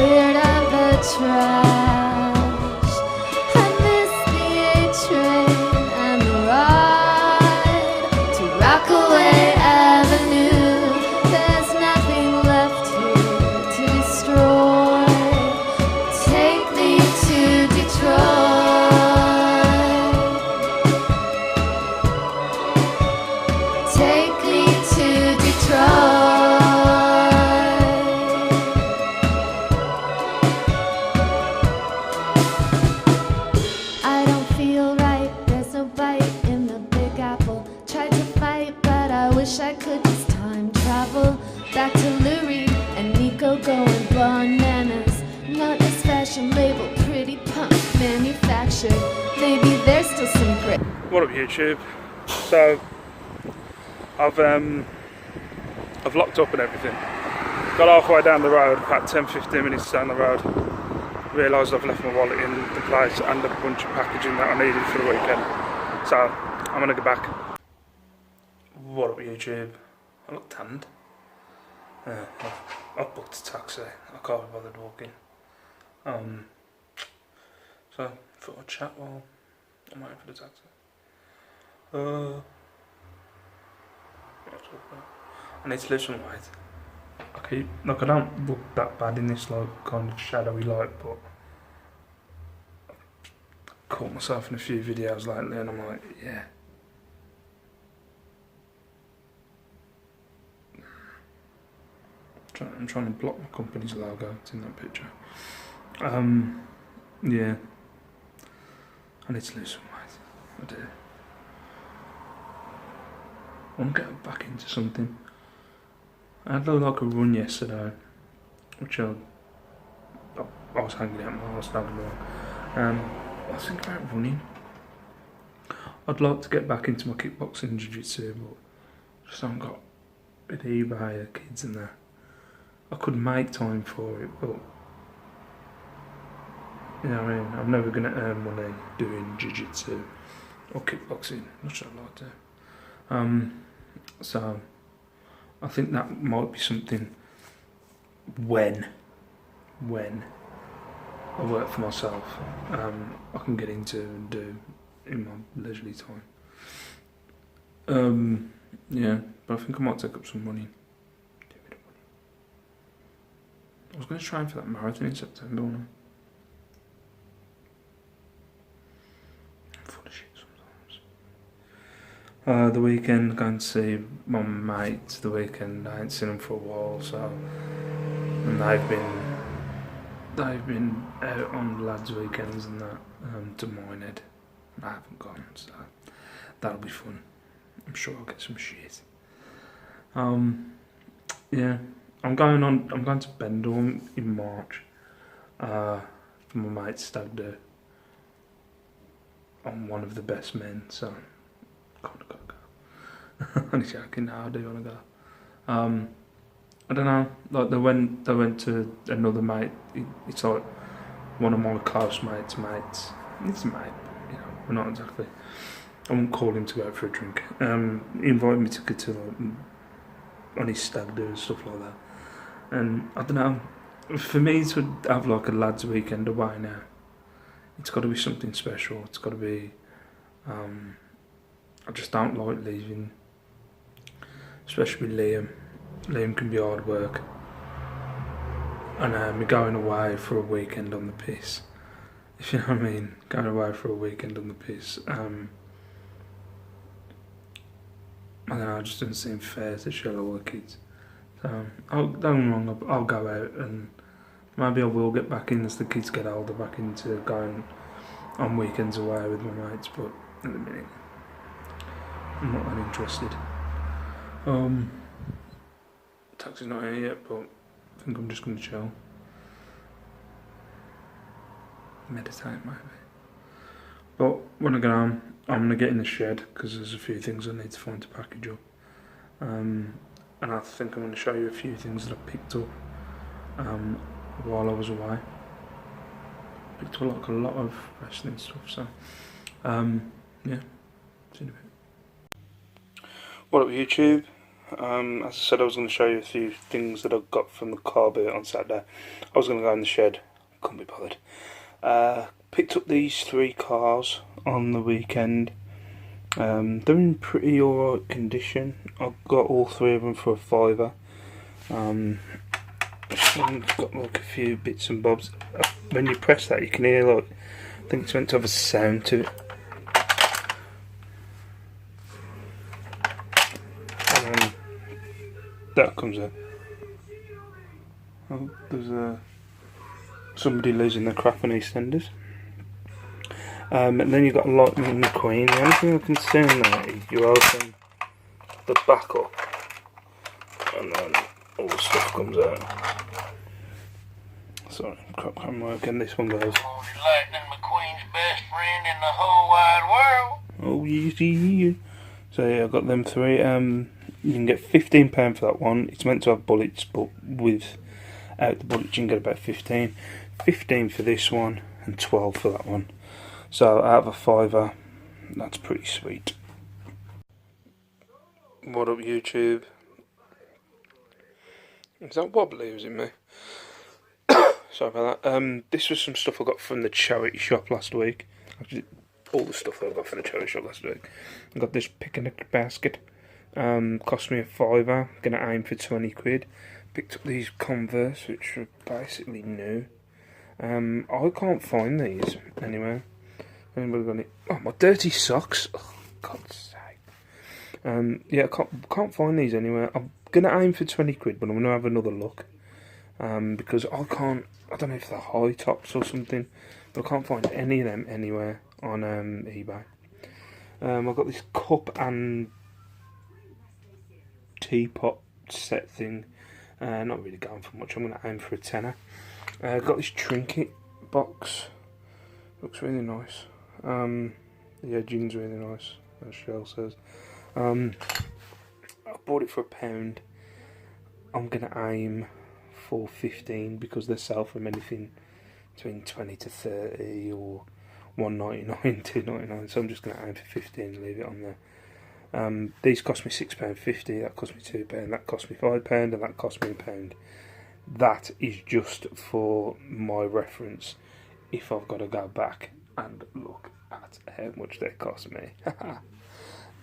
cleared up the trash. I miss the A train and the ride to Rockaway Avenue. There's nothing left here to destroy. Take me to Detroit. Take me to Detroit. I don't feel right, there's no bite in the Big Apple. Tried to fight, but I wish I could just time travel back to Lurie and Nico going bananas. Not this fashion label, pretty punk manufactured. Maybe there's still some grit. What up YouTube? So I've locked up and everything. Got halfway down the road, about 10-15 minutes down the road. Realised I've left my wallet in the place and a bunch of packaging that I needed for the weekend. So I'm gonna go back. What up YouTube? I look tanned. I've booked a taxi. I can't be bothered walking. So I thought I'd chat while I'm waiting for the taxi. I need to lose some weight. Okay, like I don't look that bad in this like kind of shadowy light, but I've caught myself in a few videos lately and I'm like, yeah. I'm trying to block my company's logo, it's in that picture. Yeah. I need to lose some weight. I do. I want to get back into something. I had like a run yesterday, which I was hanging out my house having a walk. I was thinking about running. I'd like to get back into my kickboxing jiu-jitsu, but just haven't got an eBay, kids and that. I could make time for it, but you know what I mean, I'm never going to earn money doing jiu-jitsu or kickboxing, which I'd like to. So I think that might be something when I work for myself, I can get into and do in my leisurely time. Yeah, but I think I might take up some running. I was going to train for that marathon in September, wasn't I? I'm full of shit sometimes. The weekend, going to see my mates the weekend. I ain't seen them for a while, so, and they've been out on lads' weekends and that, to Minehead. I haven't gone, so that'll be fun. I'm sure I'll get some shit. Yeah, I'm going to Bendel in March, for my mate's stag do. I'm one of the best men, so kind of gotta go. I'm joking. No, I do want to go. I don't know. Like they went to another mate. It's like one of my close mates. It's a mate. You know, we're not exactly. I won't call him to go out for a drink. He invited me to go to like, on his stag do and stuff like that. And I don't know. For me to have like a lads' weekend away now, it's got to be something special. It's got to be. I just don't like leaving, especially with Liam. Liam can be hard work, and me going away for a weekend on the piss, if you know what I mean, going away for a weekend on the piss, I don't know, it just doesn't seem fair to share all the kids. So, don't get me wrong, I'll go out and maybe I will get back in as the kids get older, back into going on weekends away with my mates, but at the minute, I'm not that interested. Taxi's not here yet, but I think I'm just going to chill. Meditate maybe. But when I get home, I'm going to get in the shed because there's a few things I need to find to package up. And I think I'm going to show you a few things that I picked up while I was away. Picked up like a lot of wrestling stuff, so yeah, see you in a bit. What up YouTube? As I said, I was going to show you a few things that I got from the car boot on Saturday. I was going to go in the shed, couldn't be bothered. Picked up these 3 cars on the weekend. They're in pretty alright condition. I got all 3 of them for a £5. Got like a few bits and bobs. When you press that, you can hear like, I think it's meant to have a sound to it. That comes out. Oh, there's somebody losing their crap on EastEnders. And then you've got Lightning McQueen. The only thing I can see in there is you open the back up, and then all the stuff comes out. Sorry, crap camera again. This one goes. Lightning McQueen's best friend in the whole wide world. Oh, easy. So yeah, I got them 3. You can get £15 for that one. It's meant to have bullets, but without the bullets you can get about 15. 15 for this one, and 12 for that one. So out of a £5, that's pretty sweet. What up, YouTube? Is that wobbly, or is it me? Sorry about that. This was some stuff I got from the charity shop last week. Actually, all the stuff I got from the charity shop last week. I got this picnic basket. Cost me a £5. Gonna aim for 20 quid. Picked up these Converse, which are basically new. I can't find these anywhere. Anybody got it? Oh, my dirty socks! Oh, God's sake. Yeah, I can't find these anywhere. I'm gonna aim for 20 quid, but I'm gonna have another look. Because I don't know if they're high tops or something, but I can't find any of them anywhere on eBay. I've got this cup and teapot set thing. Not really going for much. I'm going to aim for a tenner. Got this trinket box. Looks really nice. The edging's really nice, as Shell says. I bought it for £1. I'm going to aim for 15 because they sell from anything between 20 to 30 or £1.99, £2.99. So I'm just going to aim for 15 and leave it on there. These cost me £6.50, that cost me £2, that cost me £5, and that cost me £1. That is just for my reference if I've got to go back and look at how much they cost me.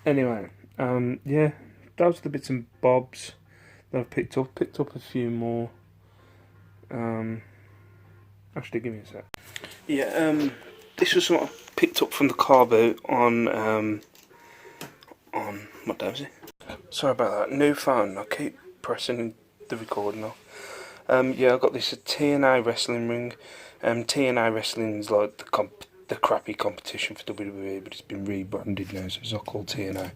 Anyway, yeah, those are the bits and bobs that I've picked up. Picked up a few more. Actually, give me a sec. Yeah, this was what I picked up from the car boot on what day was it? Sorry about that. New phone. I keep pressing the recording off. Yeah, I got this TNA wrestling ring. TNA wrestling's like the crappy competition for WWE, but it's been rebranded now, so it's not called TNA.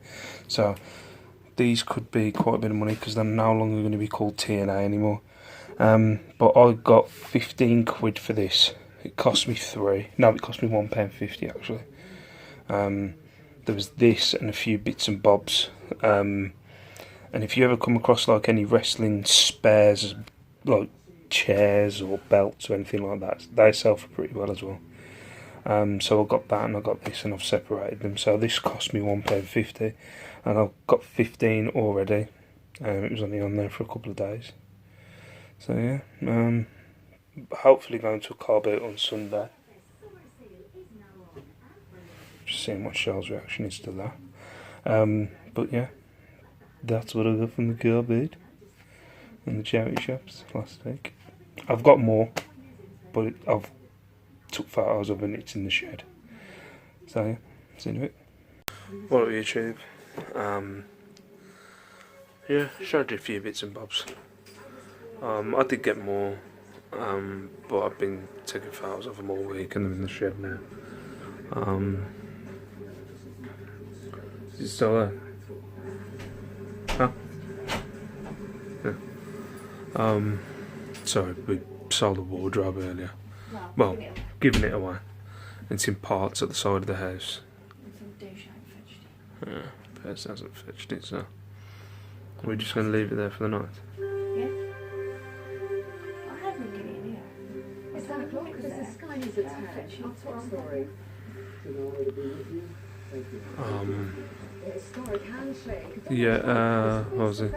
So these could be quite a bit of money because they're no longer going to be called TNA anymore. But I got 15 quid for this. It cost me 3. No, it cost me £1.50 actually. There was this and a few bits and bobs. And if you ever come across like any wrestling spares, like chairs or belts or anything like that, they sell for pretty well as well. So I got that and I got this and I've separated them. So this cost me £1.50 and I've got 15 already. It was only on there for a couple of days. So yeah, hopefully going to a car boot on Sunday. Just seeing what Shell's reaction is to that. But yeah, that's what I got from the car boot and the charity shops last week. I've got more, but I've took photos of it and it's in the shed. So yeah, see you in a bit. What up YouTube? Yeah, showed you a few bits and bobs. I did get more, but I've been taking photos of them all week and they're in the shed now. Is it still there? Huh? Yeah. Sorry, we sold a wardrobe earlier. Well, giving it away. It's in parts at the side of the house. Yeah, Pez hasn't fetched it, so we're just going to leave it there for the night. Yeah. I have been getting in here. It's 10 o'clock, is it? The sky is attached. That's what I'm sorry. Yeah, what was it?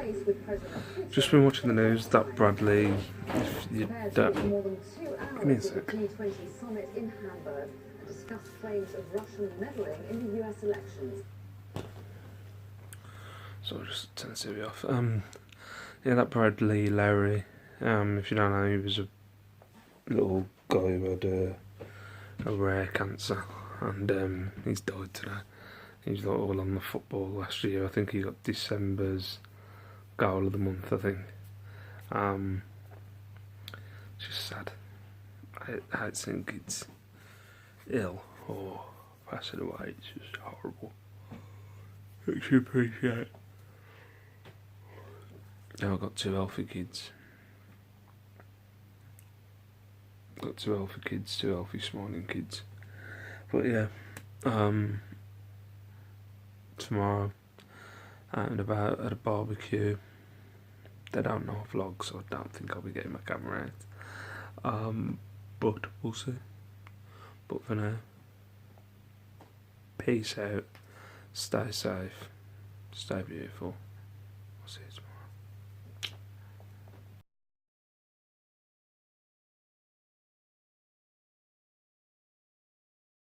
Just been watching the news that Bradley, if you don't... Give me a sec. G20 summit in Hamburg and discussed claims of Russian meddling in the US elections. So I'll just turn the TV off. Yeah, that Bradley Lowry, if you don't know, he was a little guy who had a rare cancer, and he's died today. He was like all on the football last year. I think he got December's goal of the month, I think. It's just sad. I think kids ill or passing away. It's just horrible. Makes you appreciate it. Now I've got 2 healthy kids. Got 2 healthy kids, 2 healthy smiling kids. But yeah, tomorrow out and about at a barbecue. They don't know I vlog, so I don't think I'll be getting my camera out. But we'll see. But for now, peace out, stay safe, stay beautiful. I'll see you tomorrow.